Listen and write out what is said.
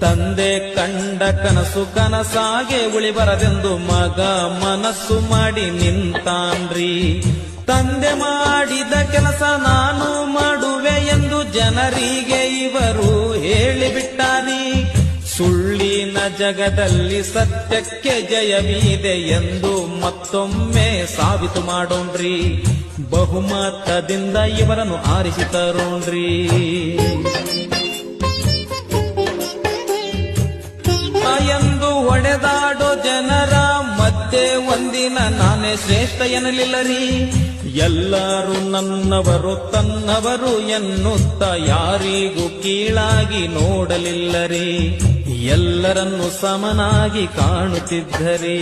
ತಂದೆ ಕಂಡ ಕನಸು ಕನಸಾಗೆ ಉಳಿಬರದೆಂದು ಮಗ ಮನಸ್ಸು ಮಾಡಿ ನಿಂತಾನ್ರಿ. ತಂದೆ ಮಾಡಿದ ಕೆಲಸ ನಾನು ಮಾಡುವೆ ಎಂದು ಜನರಿಗೆ ಇವರು ಹೇಳಿಬಿಟ್ಟಾರಿ. ಸುಳ್ಳಿನ ಜಗದಲ್ಲಿ ಸತ್ಯಕ್ಕೆ ಜಯವಿದೆ ಎಂದು ಮತ್ತೊಮ್ಮೆ ಸಾಬೀತು ಮಾಡೋಣ್ರಿ. ಬಹುಮತದಿಂದ ಇವರನ್ನು ಆರಿಸಿ ತರೋಣ್ರಿ. ಎಂದು ಹೊಡೆದಾಡೋ ಜನರ ಮಧ್ಯೆ ಒಂದಿನ ನಾನೇ ಶ್ರೇಷ್ಠ ಎನ್ನಲಿಲ್ಲರಿ. ಎಲ್ಲರೂ ನನ್ನವರು ತನ್ನವರು ಎನ್ನುತ್ತ ಯಾರಿಗೂ ಕೀಳಾಗಿ ನೋಡಲಿಲ್ಲರಿ. ಎಲ್ಲರನ್ನು ಸಮನಾಗಿ ಕಾಣುತ್ತಿದ್ದರಿ.